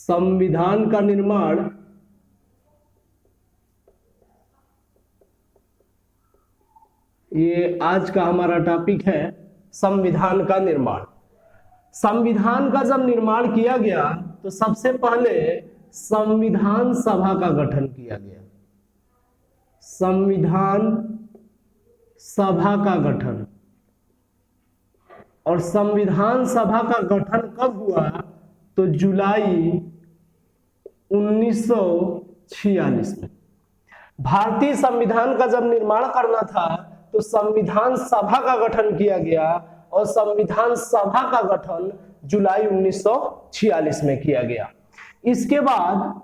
संविधान का निर्माण ये आज का हमारा टॉपिक है, संविधान का निर्माण। संविधान का जब निर्माण किया गया तो सबसे पहले संविधान सभा का गठन किया गया। संविधान सभा का गठन, और संविधान सभा का गठन कब हुआ? तो जुलाई 1946 में। भारतीय संविधान का जब निर्माण करना था तो संविधान सभा का गठन किया गया, और संविधान सभा का गठन जुलाई 1946 में किया गया। इसके बाद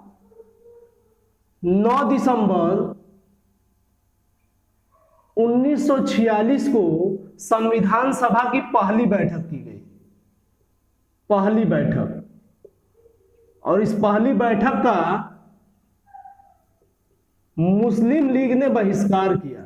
9 दिसंबर 1946 को संविधान सभा की पहली बैठक की गई। पहली बैठक, और इस पहली बैठक का मुस्लिम लीग ने बहिष्कार किया।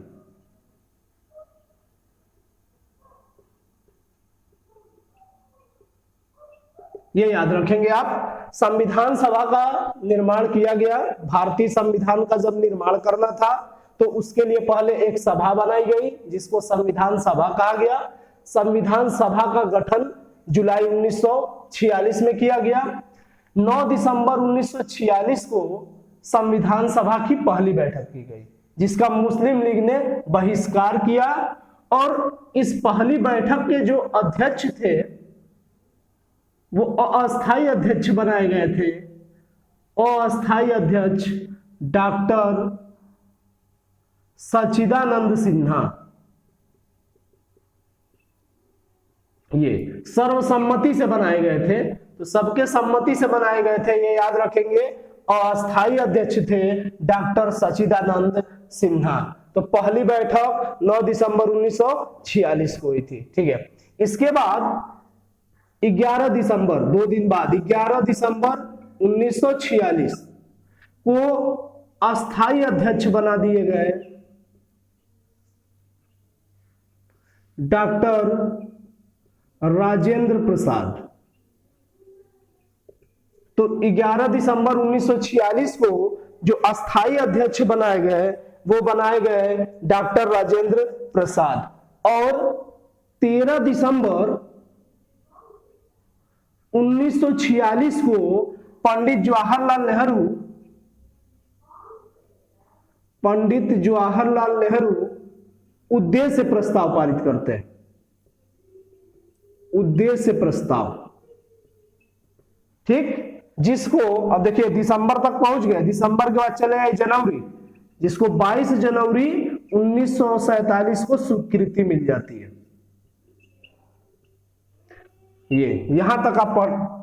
ये याद रखेंगे आप। संविधान सभा का निर्माण किया गया। भारतीय संविधान का जब निर्माण करना था तो उसके लिए पहले एक सभा बनाई गई जिसको संविधान सभा कहा गया। संविधान सभा का गठन जुलाई 1946 में किया गया। 9 दिसंबर 1946 को संविधान सभा की पहली बैठक की गई जिसका मुस्लिम लीग ने बहिष्कार किया, और इस पहली बैठक के जो अध्यक्ष थे वो अस्थायी अध्यक्ष बनाए गए थे। अस्थायी अध्यक्ष डॉक्टर सच्चिदानंद सिन्हा। ये सर्वसम्मति से बनाए गए थे, तो सबके सम्मति से बनाए गए थे, ये याद रखेंगे। अस्थायी अध्यक्ष थे डॉक्टर सच्चिदानंद सिन्हा। तो पहली बैठक 9 दिसंबर 1946 को हुई थी। ठीक है। इसके बाद 11 दिसंबर, 2 दिन बाद 11 दिसंबर 1946 को अस्थायी अध्यक्ष बना दिए गए डॉक्टर राजेंद्र प्रसाद। तो 11 दिसंबर 1946 को जो अस्थायी अध्यक्ष बनाए गए वो बनाए गए डॉक्टर राजेंद्र प्रसाद, और 13 दिसंबर 1946 को पंडित जवाहरलाल नेहरू उद्देश्य प्रस्ताव पारित करते हैं। उद्देश्य प्रस्ताव, ठीक, जिसको अब देखिए दिसंबर तक पहुंच गए। दिसंबर के बाद चले गए जनवरी, जिसको 22 जनवरी 1947 को स्वीकृति मिल जाती है। ये यहां तक आप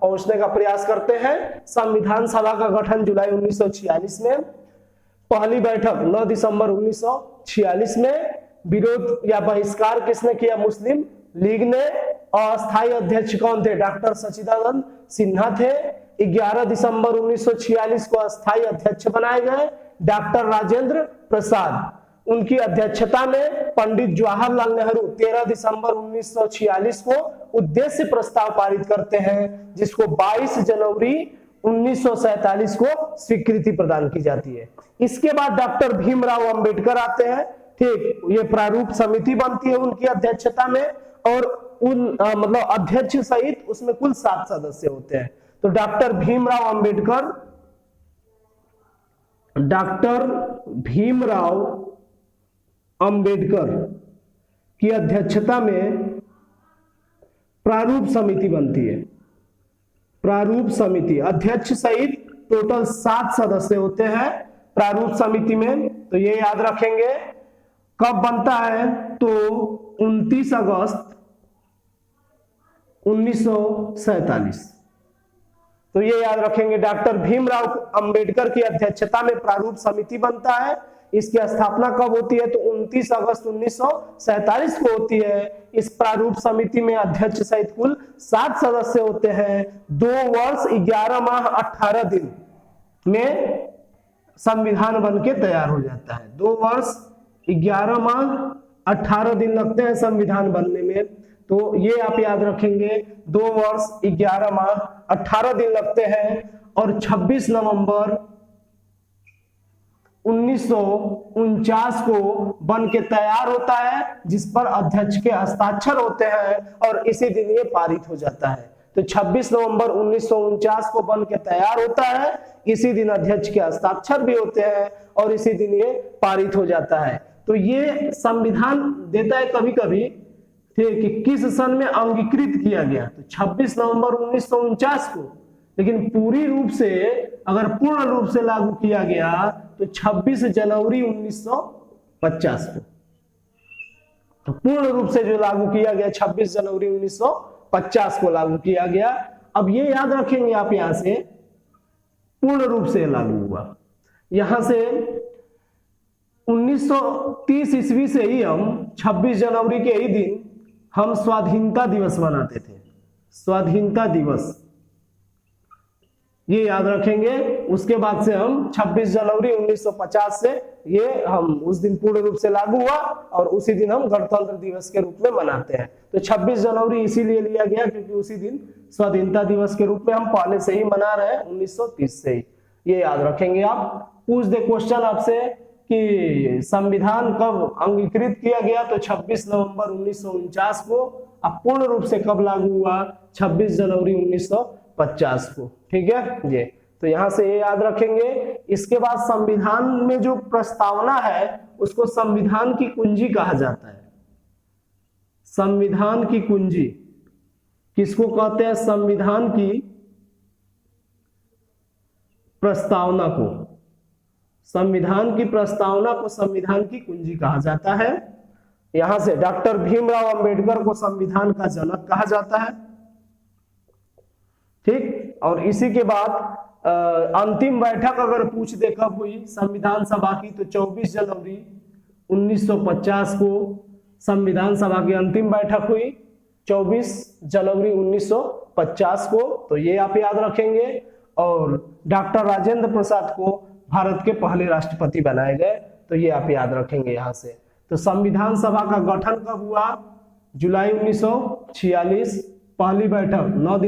पहुंचने का प्रयास करते हैं। संविधान सभा का गठन जुलाई 1946 में, पहली बैठक 9 दिसंबर 1946 में। विरोध या बहिष्कार किसने किया? मुस्लिम लीग ने। अस्थायी अध्यक्ष कौन थे? डॉक्टर सच्चिदानंद सिन्हा थे। 11 दिसंबर 1946 को अस्थायी अध्यक्ष बनाए गए डॉक्टर राजेंद्र प्रसाद। उनकी अध्यक्षता में पंडित जवाहरलाल नेहरू 13 दिसंबर 1946 को उद्देश्य प्रस्ताव पारित करते हैं, जिसको 22 जनवरी 1947 को स्वीकृति प्रदान की जाती है। इसके बाद डॉक्टर भीमराव अंबेडकर आते हैं। ठीक, ये प्रारूप समिति बनती है उनकी अध्यक्षता में, और उन मतलब अध्यक्ष सहित उसमें कुल 7 सदस्य होते हैं। तो डॉक्टर भीमराव अंबेडकर की अध्यक्षता में प्रारूप समिति बनती है। प्रारूप समिति अध्यक्ष सहित टोटल 7 सदस्य होते हैं प्रारूप समिति में। तो ये याद रखेंगे। कब बनता है? तो 29 अगस्त 1947। तो ये याद रखेंगे, डॉक्टर भीमराव अंबेडकर की अध्यक्षता में प्रारूप समिति बनता है। इसकी स्थापना कब होती है? तो 29 अगस्त 1947 को होती है। इस प्रारूप समिति में अध्यक्ष सहित कुल 7 सदस्य होते हैं। 2 वर्ष 11 माह 18 दिन में संविधान बनके तैयार हो जाता है। 2 वर्ष 11 माह 18 दिन लगते हैं संविधान बनने में। तो ये आप याद रखेंगे, 2 वर्ष 11 माह 18 दिन लगते हैं। और 26 नवंबर 1949 को बन के तैयार होता है, जिस पर अध्यक्ष के हस्ताक्षर होते हैं और इसी दिन ये पारित हो जाता है। तो 26 नवंबर 1949 को बन के तैयार होता है, इसी दिन अध्यक्ष के हस्ताक्षर भी होते हैं और इसी दिन ये पारित हो जाता है। तो ये संविधान देता है कभी कभी कि किस सन में अंगीकृत किया गया, तो 26 नवंबर 1949 को, लेकिन पूरी रूप से अगर पूर्ण रूप से लागू किया गया तो 26 जनवरी 1950 को। तो पूर्ण रूप से जो लागू किया गया 26 जनवरी 1950 को लागू किया गया। अब ये याद रखेंगे आप, यहां से पूर्ण रूप से लागू हुआ, यहां से 1930 ईस्वी से ही हम 26 जनवरी के ही दिन हम स्वाधीनता दिवस मनाते थे, स्वाधीनता दिवस, ये याद रखेंगे। उसके बाद से हम 26 जनवरी 1950 से ये हम उस दिन पूर्ण रूप से लागू हुआ और उसी दिन हम गणतंत्र दिवस के रूप में मनाते हैं। तो 26 जनवरी इसीलिए लिया गया क्योंकि उसी दिन स्वाधीनता दिवस के रूप में हम पहले से ही मना रहे हैं, 1930 से ही, ये याद रखेंगे आप। पूछ दे क्वेश्चन आपसे कि संविधान कब अंगीकृत किया गया, तो 26 नवंबर 1949 को। अब पूर्ण रूप से कब लागू हुआ, 26 जनवरी 1950 को, ठीक है ये। तो यहां से ये याद रखेंगे। इसके बाद संविधान में जो प्रस्तावना है उसको संविधान की कुंजी कहा जाता है। संविधान की कुंजी किसको कहते हैं, संविधान की प्रस्तावना को, संविधान की प्रस्तावना को संविधान की कुंजी कहा जाता है। यहां से डॉक्टर भीमराव अंबेडकर को संविधान का जनक कहा जाता है, ठीक। और इसी के बाद अंतिम बैठक अगर पूछ दे कब हुई संविधान सभा की, तो 24 जनवरी 1950 को संविधान सभा की अंतिम बैठक हुई, 24 जनवरी 1950 को। तो ये आप याद रखेंगे। और डॉक्टर राजेंद्र प्रसाद को भारत के पहले राष्ट्रपति बनाए गए, तो ये आप याद रखेंगे यहां से। तो संविधान सभा का गठन कब हुआ, जुलाई 1946, पहली बैठक 9 दिसंबर